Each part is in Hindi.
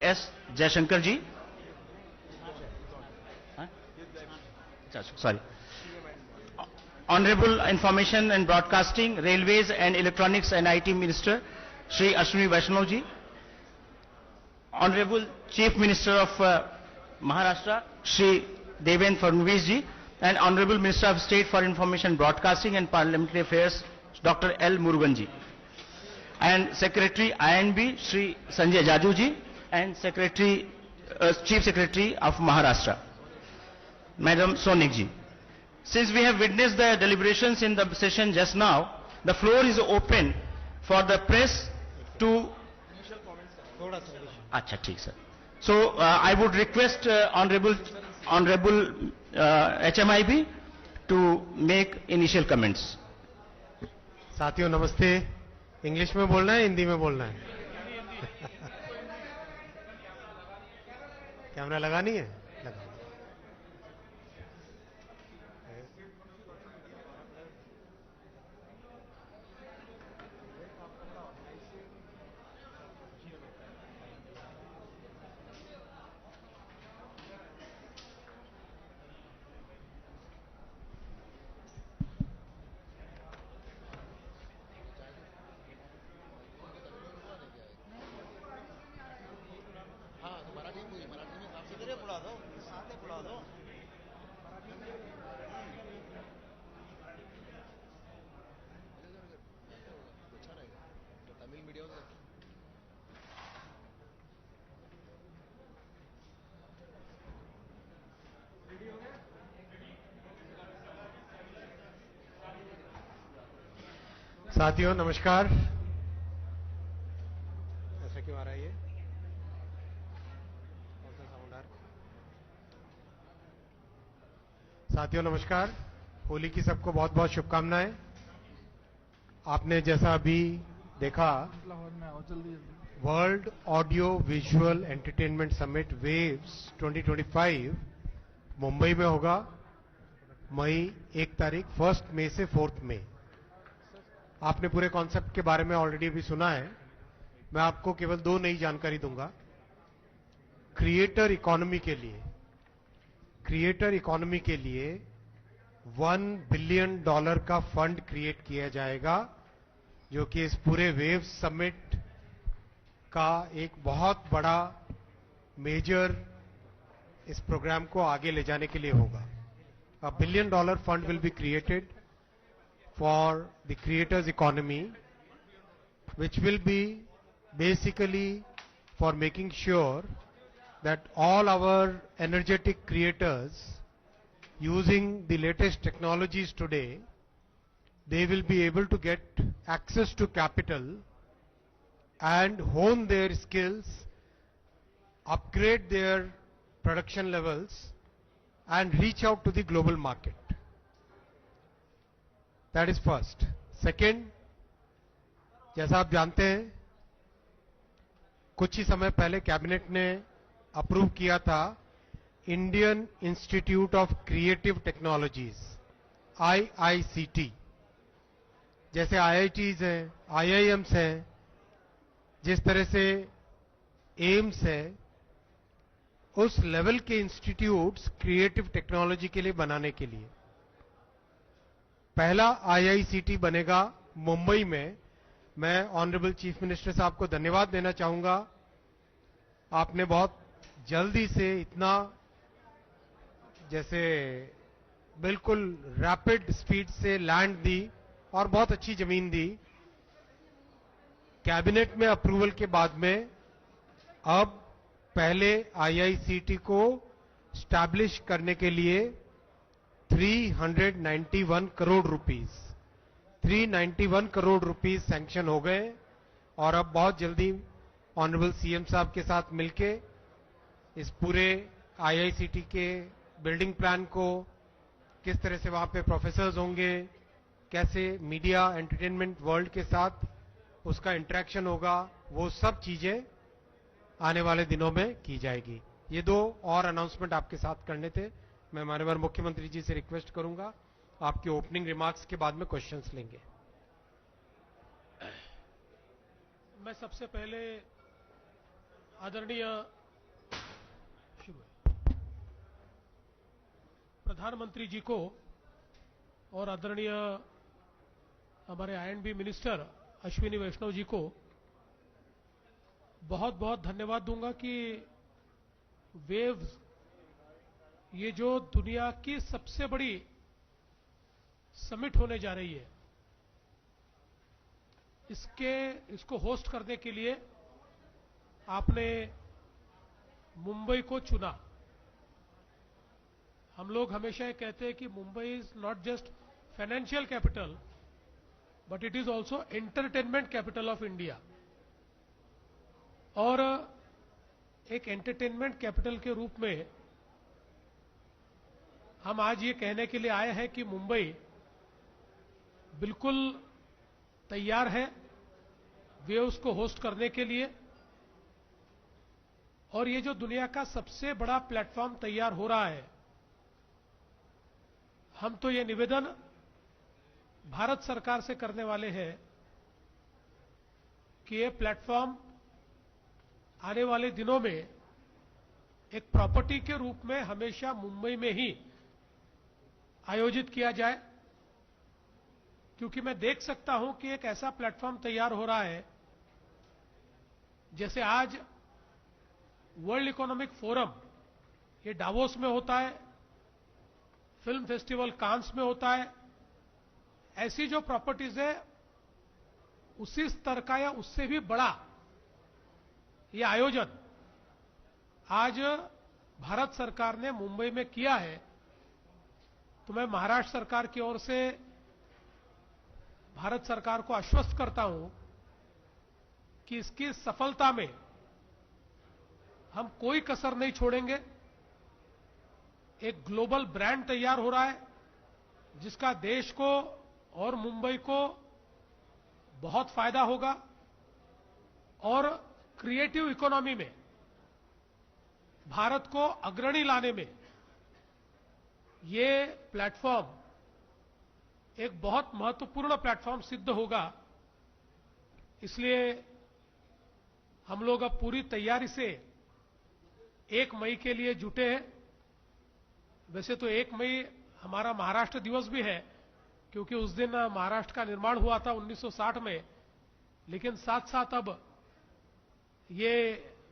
S. Jaishankar ji. Sorry. Honorable Information and Broadcasting, Railways and Electronics and IT Minister, Shri Ashwini Vaishnaw ji. Honorable Chief Minister of Maharashtra, Shri Devendra Fadnavis ji, and Honorable Minister of State for Information Broadcasting and Parliamentary Affairs, Dr. L. Murugan ji. And Secretary INB, Shri Sanjay Jaju ji, and Chief Secretary of Maharashtra, Madam Sonik ji. Since we have witnessed the deliberations in the session just now, the floor is open for the press to... Acha, theek sir. So I would request Honorable HMIB to make initial comments. साथियों नमस्ते. इंग्लिश में बोलना है, हिंदी में बोलना है? कैमरा लगा नहीं है? लगा. साथियों नमस्कार. ऐसा क्यों आ रहा है ये? कौन सा साउंड आ रहा है? साथियों नमस्कार. होली की सबको बहुत बहुत शुभकामनाएं. आपने जैसा अभी देखा, world audio visual entertainment summit waves 2025 Mumbai में होगा मई 1 तारीख, 1 मई से 4 मई. आपने पूरे कॉन्सेप्ट के बारे में ऑलरेडी भी सुना है. मैं आपको केवल 2 नई जानकारी दूंगा. क्रिएटर इकोनॉमी के लिए $1 बिलियन का फंड क्रिएट किया जाएगा, जो कि इस पूरे वेव समिट का एक बहुत बड़ा मेजर इस प्रोग्राम को आगे ले जाने के लिए होगा. $1 billion fund will be created for the creators economy, which will be basically for making sure that all our energetic creators, using the latest technologies today, they will be able to get access to capital and hone their skills, upgrade their production levels, and reach out to the global market. That is first. Second, जैसा आप जानते हैं, कुछ ही समय पहले कैबिनेट ने अप्रूव किया था Indian Institute of creative technologies, IICT. जैसे IITs हैं, IIMs हैं, जिस तरह से एम्स है, उस लेवल के इंस्टीट्यूट्स क्रिएटिव टेक्नोलॉजी के लिए बनाने के लिए पहला IICT बनेगा मुंबई में. मैं ऑनरेबल चीफ मिनिस्टर साहब को धन्यवाद देना चाहूंगा. आपने बहुत जल्दी से इतना जैसे बिल्कुल रैपिड स्पीड से लैंड दी और बहुत अच्छी जमीन दी. कैबिनेट में अप्रूवल के बाद में अब पहले IICT को स्टैब्लिश करने के लिए 391 crore rupees 391 crore rupees sanction हो गए. और अब बहुत जल्दी ऑनरेबल सीएम साहब के साथ मिलके इस पूरे IICT के बिल्डिंग प्लान को, किस तरह से वहां पे प्रोफेसर्स होंगे, कैसे मीडिया एंटरटेनमेंट वर्ल्ड के साथ उसका इंटरेक्शन होगा, वो सब चीजें आने वाले दिनों में की जाएगी. ये 2 और अनाउंसमेंट आपके साथ करने थे. मैं माननीय मुख्यमंत्री जी से रिक्वेस्ट करूंगा, आपके ओपनिंग रिमार्क्स के बाद में क्वेश्चंस लेंगे. मैं सबसे पहले आदरणीय शुरू है। प्रधानमंत्री जी को और आदरणीय हमारे आईएनबी मिनिस्टर अश्विनी वैष्णव जी को बहुत बहुत धन्यवाद दूंगा कि वेव्स, ये जो दुनिया की सबसे बड़ी समिट होने जा रही है, इसको होस्ट करने के लिए आपने मुंबई को चुना। हम लोग हमेशा ये कहते हैं कि Mumbai is not just financial capital but it is also entertainment capital of India. और एक एंटरटेनमेंट कैपिटल के रूप में हम आज ये कहने के लिए आए हैं कि मुंबई बिल्कुल तैयार है वेव्स को होस्ट करने के लिए। और ये जो दुनिया का सबसे बड़ा प्लेटफॉर्म तैयार हो रहा है, हम तो ये निवेदन भारत सरकार से करने वाले हैं कि ये प्लेटफॉर्म आने वाले दिनों में एक प्रॉपर्टी के रूप में हमेशा मुंबई में ही आयोजित किया जाए, क्योंकि मैं देख सकता हूं कि एक ऐसा प्लेटफॉर्म तैयार हो रहा है, जैसे आज वर्ल्ड इकोनॉमिक फोरम ये डावोस में होता है, फिल्म फेस्टिवल कांस में होता है। ऐसी जो प्रॉपर्टीज है उसी स्तर का या उससे भी बड़ा ये आयोजन आज भारत सरकार ने मुंबई में किया है। तो मैं महाराष्ट्र सरकार की ओर से भारत सरकार को आश्वस्त करता हूं कि इसकी सफलता में हम कोई कसर नहीं छोड़ेंगे। एक ग्लोबल ब्रांड तैयार हो रहा है जिसका देश को और मुंबई को बहुत फायदा होगा और क्रिएटिव इकोनॉमी में भारत को अग्रणी लाने में ये प्लेटफॉर्म एक बहुत महत्वपूर्ण प्लेटफॉर्म सिद्ध होगा। इसलिए हम लोग अब पूरी तैयारी से 1 मई के लिए जुटे हैं। वैसे तो 1 मई हमारा महाराष्ट्र दिवस भी है, क्योंकि उस दिन महाराष्ट्र का निर्माण हुआ था 1960 में, लेकिन साथ साथ अब ये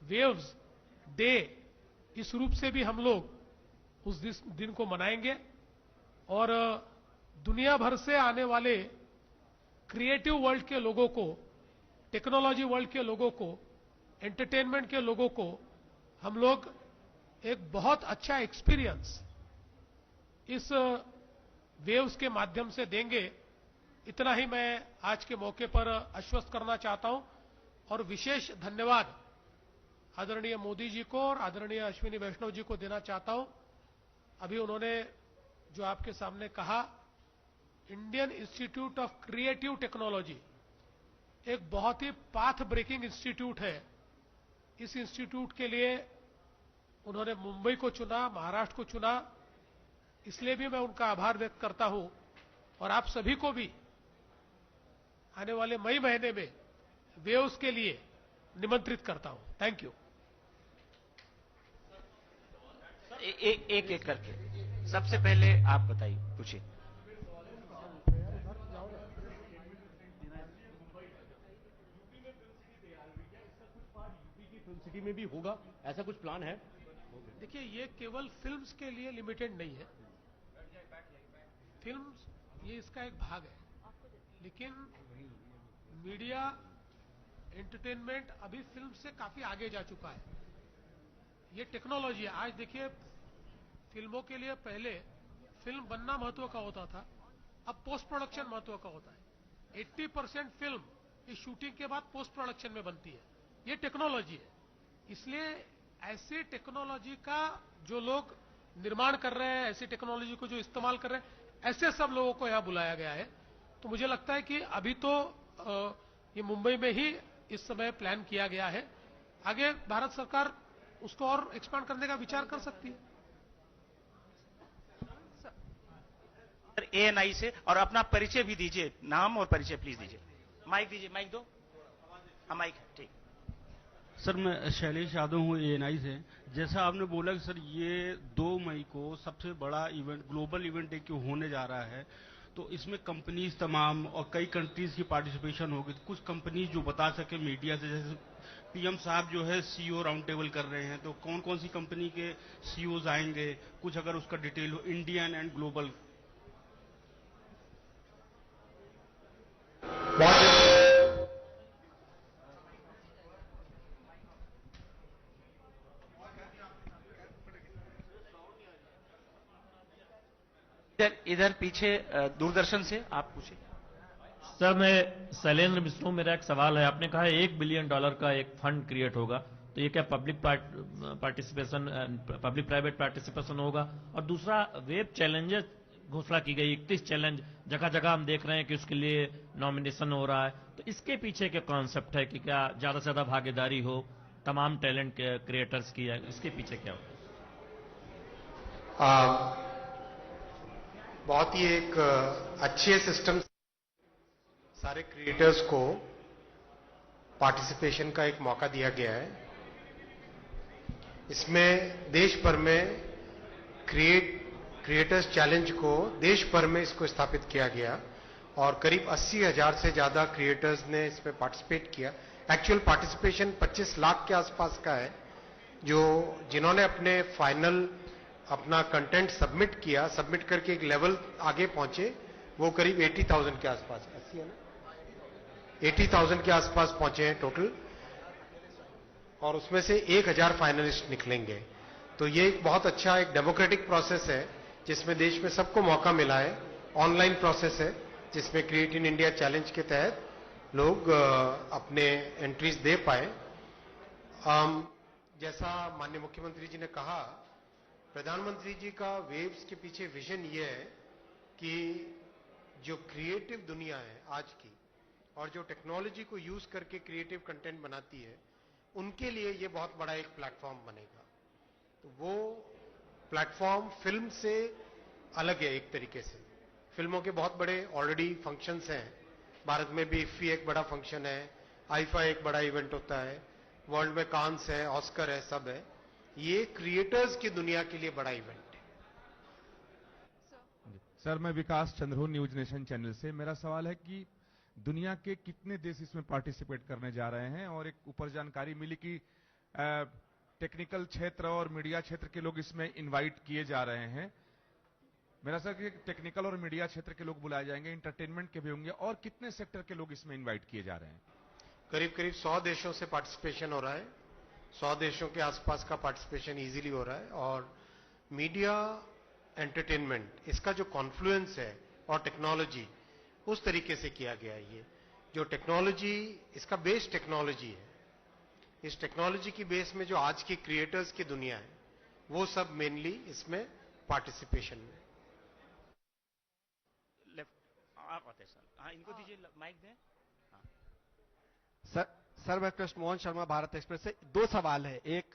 वेव्स डे इस रूप से भी हम लोग उस दिन को मनाएंगे और दुनिया भर से आने वाले क्रिएटिव वर्ल्ड के लोगों को, टेक्नोलॉजी वर्ल्ड के लोगों को, एंटरटेनमेंट के लोगों को हम लोग एक बहुत अच्छा एक्सपीरियंस इस वेव्स के माध्यम से देंगे। इतना ही मैं आज के मौके पर आश्वस्त करना चाहता हूं और विशेष धन्यवाद आदरणीय मोदी जी को और आदरणीय अश्विनी वैष्णव जी को देना चाहता हूं। अभी उन्होंने जो आपके सामने कहा, Indian Institute of Creative technology एक बहुत ही पाथ ब्रेकिंग इंस्टीट्यूट है। इस इंस्टीट्यूट के लिए उन्होंने मुंबई को चुना, महाराष्ट्र को चुना, इसलिए भी मैं उनका आभार व्यक्त करता हूं और आप सभी को भी आने वाले मई महीने में वेव्स के लिए निमंत्रित करता हूं। Thank you. एक एक करके सबसे पहले आप बताइए, पूछिए। फिल्म सिटी में भी होगा, ऐसा कुछ प्लान है? देखिए, ये केवल फिल्म्स के लिए लिमिटेड नहीं है। फिल्म्स ये इसका एक भाग है, लेकिन मीडिया एंटरटेनमेंट अभी फिल्म से काफी आगे जा चुका है। ये टेक्नोलॉजी है। आज देखिए, फिल्मों के लिए पहले फिल्म बनना महत्व का होता था, अब पोस्ट प्रोडक्शन महत्व का होता है। 80% फिल्म इस शूटिंग के बाद पोस्ट प्रोडक्शन में बनती है। ये टेक्नोलॉजी है। इसलिए ऐसी टेक्नोलॉजी का जो लोग निर्माण कर रहे हैं, ऐसी टेक्नोलॉजी को जो इस्तेमाल कर रहे हैं, ऐसे सब लोगों को यहां बुलाया गया है। तो मुझे लगता है कि अभी तो ये मुंबई में ही इस समय प्लान किया गया है। आगे भारत सरकार उसको और एक्सपांड करने का विचार कर सकती है। एएनआई से, और अपना परिचय भी दीजिए, नाम और परिचय प्लीज दीजिए। माइक दीजिए, माइक दो। हाँ, माइक है, ठीक। सर मैं शैलेश यादव हूँ एएनआई से। जैसा आपने बोला कि सर ये 2 मई को सबसे बड़ा इवेंट, ग्लोबल इवेंट एक होने जा रहा है, तो इसमें कंपनीज तमाम और कई कंट्रीज की पार्टिसिपेशन होगी। तो कुछ कंपनीज जो बता सके मीडिया से, जैसे पीएम साहब जो है सीईओ राउंड टेबल कर रहे हैं, तो कौन कौन सी कंपनी के सीईओज आएंगे, कुछ अगर उसका डिटेल हो, इंडियन एंड ग्लोबल। इधर पीछे दूरदर्शन से आप पूछे। सर मैं शैलेंद्र मिश्रू, मेरा एक सवाल है। आपने कहा $1 बिलियन का एक फंड क्रिएट होगा, तो ये क्या public participation, public private participation होगा? और दूसरा, वेब चैलेंजेस घोषणा की गई, 31 चैलेंज जगह जगह हम देख रहे हैं कि उसके लिए नॉमिनेशन हो रहा है, तो इसके पीछे क्या कॉन्सेप्ट है कि क्या ज्यादा से ज्यादा भागीदारी हो तमाम टैलेंट क्रिएटर्स की, इसके पीछे क्या हो? बहुत ही एक अच्छे सिस्टम, सारे क्रिएटर्स को पार्टिसिपेशन का एक मौका दिया गया है। इसमें देश भर में क्रिएटर्स चैलेंज को देश भर में इसको स्थापित किया गया और करीब 80,000 से ज्यादा क्रिएटर्स ने इसमें पार्टिसिपेट किया। एक्चुअल पार्टिसिपेशन 25 लाख के आसपास का है। जिन्होंने अपने फाइनल अपना कंटेंट सबमिट किया, सबमिट करके एक लेवल आगे पहुंचे, वो करीब 80,000 के आसपास, 80 है ना, 80,000 के आसपास पहुंचे हैं टोटल, और उसमें से 1,000 फाइनलिस्ट निकलेंगे। तो ये एक बहुत अच्छा एक डेमोक्रेटिक प्रोसेस है जिसमें देश में सबको मौका मिला है। ऑनलाइन प्रोसेस है जिसमें क्रिएट इन इंडिया चैलेंज के तहत लोग अपने एंट्रीज दे पाए। जैसा माननीय मुख्यमंत्री जी ने कहा, प्रधानमंत्री जी का वेव्स के पीछे विजन ये है कि जो क्रिएटिव दुनिया है आज की और जो टेक्नोलॉजी को यूज करके क्रिएटिव कंटेंट बनाती है, उनके लिए ये बहुत बड़ा एक प्लेटफॉर्म बनेगा। तो वो प्लेटफॉर्म फिल्म से अलग है एक तरीके से। फिल्मों के बहुत बड़े ऑलरेडी फंक्शंस हैं, भारत में भी इफ्फी एक बड़ा फंक्शन है, आईफा एक बड़ा इवेंट होता है, वर्ल्ड में कांस है, ऑस्कर है, सब है। ये क्रिएटर्स की दुनिया के लिए बड़ा इवेंट है। सर मैं विकास चंद्रू, न्यूज नेशन चैनल से। मेरा सवाल है कि दुनिया के कितने देश इसमें पार्टिसिपेट करने जा रहे हैं? और एक ऊपर जानकारी मिली कि टेक्निकल क्षेत्र और मीडिया क्षेत्र के लोग इसमें इनवाइट किए जा रहे हैं। मेरा सर कि टेक्निकल और मीडिया क्षेत्र के लोग बुलाए जाएंगे, इंटरटेनमेंट के भी होंगे, और कितने सेक्टर के लोग इसमें इनवाइट किए जा रहे हैं? करीब करीब 100 देशों से पार्टिसिपेशन हो रहा है। 100 देशों के आसपास का पार्टिसिपेशन इजीली हो रहा है। और मीडिया, एंटरटेनमेंट, इसका जो कॉन्फ्लुएंस है और टेक्नोलॉजी, उस तरीके से किया गया है। ये जो टेक्नोलॉजी, इसका बेस टेक्नोलॉजी है। इस टेक्नोलॉजी की बेस में जो आज की क्रिएटर्स की दुनिया है, वो सब मेनली इसमें पार्टिसिपेशन में। आप आते सर, हाँ इनको दीजिए माइक दें। सर मैं कृष्ण मोहन शर्मा, भारत एक्सप्रेस से। 2 सवाल है, एक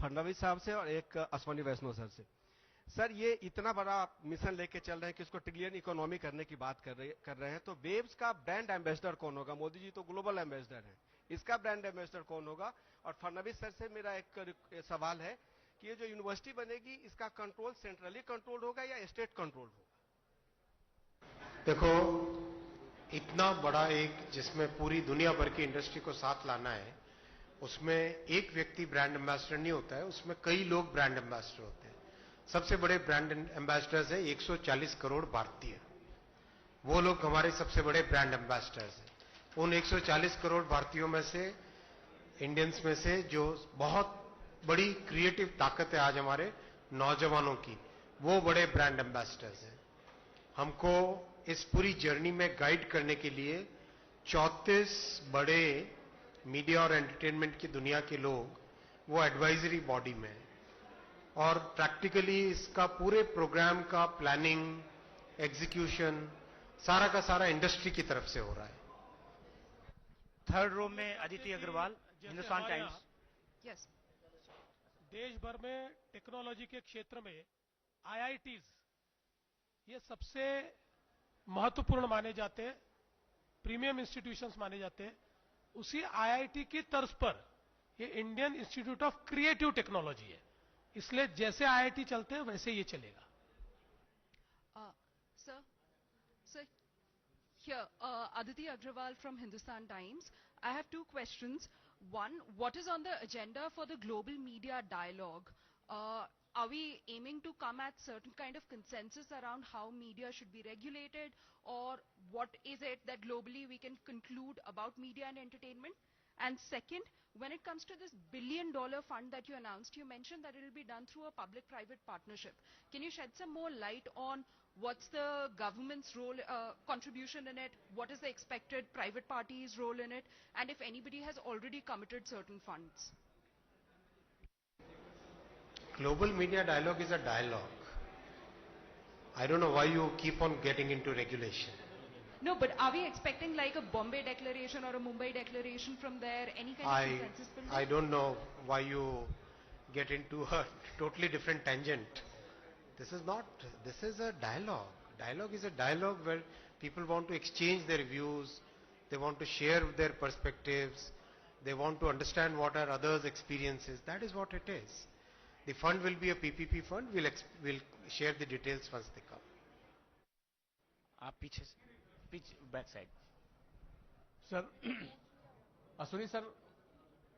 फडणवीस साहब से और एक अश्वनी वैष्णव सर से। सर ये इतना बड़ा मिशन लेके चल रहे हैं कि उसको ट्रिलियन इकोनॉमी करने की बात कर रहे हैं, तो वेव्स का ब्रांड एम्बेसडर कौन होगा? मोदी जी तो ग्लोबल एम्बेसडर हैं, इसका ब्रांड एम्बेसडर कौन होगा? और फडणवीस सर से मेरा एक सवाल है कि ये जो यूनिवर्सिटी बनेगी, इसका कंट्रोल सेंट्रली कंट्रोल्ड होगा या स्टेट कंट्रोल्ड होगा? देखो, इतना बड़ा एक जिसमें पूरी दुनिया भर की इंडस्ट्री को साथ लाना है, उसमें एक व्यक्ति ब्रांड एम्बेसडर नहीं होता है, उसमें कई लोग ब्रांड एम्बेसडर होते हैं। सबसे बड़े ब्रांड एम्बेसडर्स है 140 करोड़ भारतीय, वो लोग हमारे सबसे बड़े ब्रांड एम्बेसडर्स हैं। उन 140 करोड़ भारतीयों में से, इंडियंस में से, जो बहुत बड़ी क्रिएटिव ताकत है आज हमारे नौजवानों की, वो बड़े ब्रांड एम्बेसडर्स हैं। हमको इस पूरी जर्नी में गाइड करने के लिए 34 बड़े मीडिया और एंटरटेनमेंट की दुनिया के लोग वो एडवाइजरी बॉडी में हैं, और प्रैक्टिकली इसका पूरे प्रोग्राम का प्लानिंग, एग्जीक्यूशन सारा का सारा इंडस्ट्री की तरफ से हो रहा है। थर्ड रो में अदिति अग्रवाल, हिंदुस्तान टाइम्स। यस, देश भर में टेक्नोलॉजी के क्षेत्र में आईआईटीज ये सबसे महत्वपूर्ण माने जाते हैं, प्रीमियम इंस्टीट्यूशंस माने जाते हैं। उसी आईआईटी की तर्ज पर ये Indian Institute of Creative Technology है, इसलिए जैसे आईआईटी चलते हैं वैसे ये चलेगा. Sir, here, Aditi Agrawal from Hindustan Times. I have two questions. One, what is on the agenda for the global media dialogue? Are we aiming to come at certain kind of consensus around how media should be regulated, or what is it that globally we can conclude about media and entertainment? And second, when it comes to this $1 billion fund that you announced, you mentioned that it will be done through a public-private partnership. Can you shed some more light on what's the government's role, contribution in it? What is the expected private party's role in it? And if anybody has already committed certain funds? Global media dialogue is a dialogue. I don't know why you keep on getting into regulation. No, but are we expecting like a Bombay declaration or a Mumbai declaration from there? Any kind of consensus building? I don't know why you get into a totally different tangent. This is a dialogue. Dialogue is a dialogue where people want to exchange their views, they want to share their perspectives, they want to understand what are others' experiences. That is what it is. The fund will be a PPP fund. We'll share the details once they come. आप पीछे back side. Sir Ashwini sir,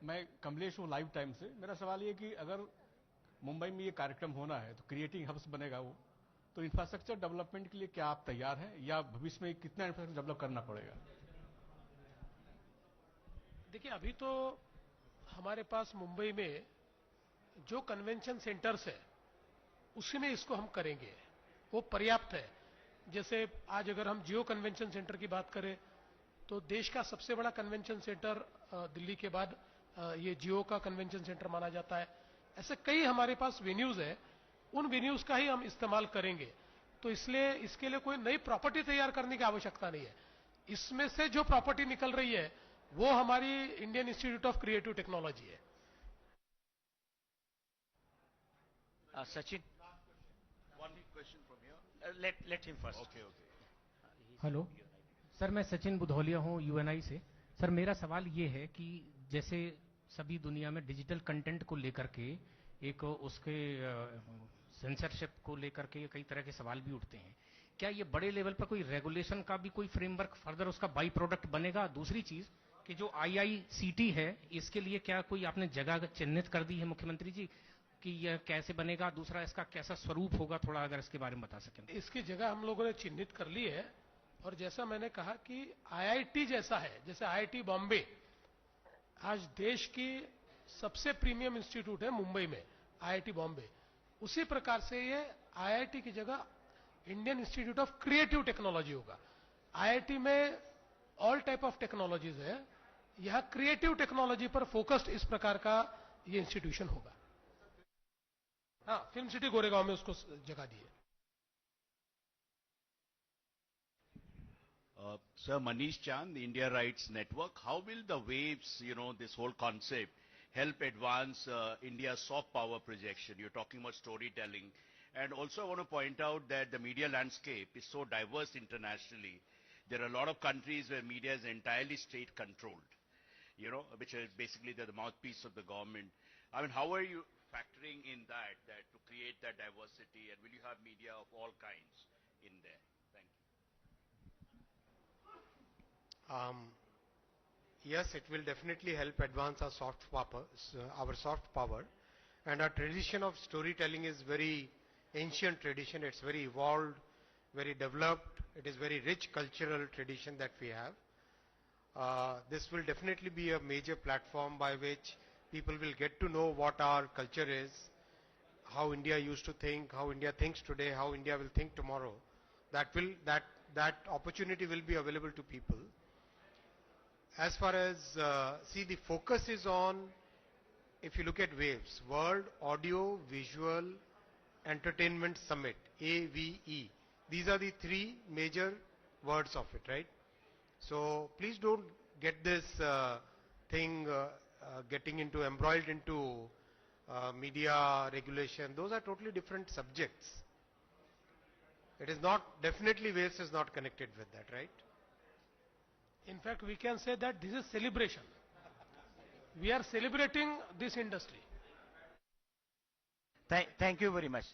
मैं कमलेश हूँ लाइव टाइम से. मेरा सवाल ये कि अगर मुंबई में ये कार्यक्रम होना है तो क्रिएटिव हब्स बनेगा वो, तो इंफ्रास्ट्रक्चर डेवलपमेंट के लिए क्या आप तैयार हैं, या भविष्य में कितना इंफ्रास्ट्रक्चर डेवलप करना पड़ेगा? देखिए, अभी तो हमारे पास मुंबई में जो कन्वेंशन सेंटर्स है उसी में इसको हम करेंगे, वो पर्याप्त है. जैसे आज अगर हम जियो कन्वेंशन सेंटर की बात करें तो देश का सबसे बड़ा कन्वेंशन सेंटर दिल्ली के बाद ये जियो का कन्वेंशन सेंटर माना जाता है. ऐसे कई हमारे पास वेन्यूज है, उन वेन्यूज का ही हम इस्तेमाल करेंगे. तो इसलिए इसके लिए कोई नई प्रॉपर्टी तैयार करने की आवश्यकता नहीं है. इसमें से जो प्रॉपर्टी निकल रही है वो हमारी Indian Institute of Creative Technology है. Sachin, One question from here. let him first. Okay. Hello sir, मैं सचिन बुधौलिया हूँ यूएनआई से. सर, मेरा सवाल ये है कि जैसे सभी दुनिया में डिजिटल कंटेंट को लेकर के एक उसके सेंसरशिप को लेकर के कई तरह के सवाल भी उठते हैं. क्या ये बड़े लेवल पर कोई रेगुलेशन का भी कोई फ्रेमवर्क फर्दर उसका बाई प्रोडक्ट बनेगा? दूसरी चीज कि जो आईआईसीटी है, इसके लिए क्या कोई आपने जगह चिन्हित कर दी है मुख्यमंत्री जी कि यह कैसे बनेगा? दूसरा, इसका कैसा स्वरूप होगा, थोड़ा अगर इसके बारे में बता सकें. इसकी जगह हम लोगों ने चिन्हित कर ली है, और जैसा मैंने कहा कि आईआईटी जैसा है, जैसे आईआईटी बॉम्बे आज देश की सबसे प्रीमियम इंस्टीट्यूट है मुंबई में, आईआईटी बॉम्बे, उसी प्रकार से ये आईआईटी की जगह Indian Institute of Creative technology होगा. आईआईटी में ऑल टाइप ऑफ टेक्नोलॉजीज है, यहां क्रिएटिव टेक्नोलॉजी पर फोकस्ड इस प्रकार का ये इंस्टीट्यूशन होगा. हाँ, फिल्म सिटी गोरेगांव में उसको जगह दी है. Sir, Manish Chand, the India Rights Network. How will the waves, this whole concept help advance India's soft power projection? You're talking about storytelling. And also I want to point out that the media landscape is so diverse internationally. There are a lot of countries where media is entirely state controlled, which is basically the mouthpiece of the government. I mean, how are you factoring in that to create that diversity, and will you have media of all kinds in there? Thank you. Yes, it will definitely help advance our soft power, and our tradition of storytelling is very ancient tradition. It's very evolved, very developed. It is very rich cultural tradition that we have. This will definitely be a major platform by which people will get to know what our culture is, how India used to think, how India thinks today, how India will think tomorrow. That opportunity will be available to people. As far as, the focus is on, if you look at WAVES, World Audio Visual Entertainment Summit, AVE. These are the three major words of it, right? So please don't get this thing getting embroiled into media regulation. Those are totally different subjects. It is not, definitely WAVES is not connected with that, right? In fact, we can say that this is celebration. We are celebrating this industry. Thank you very much.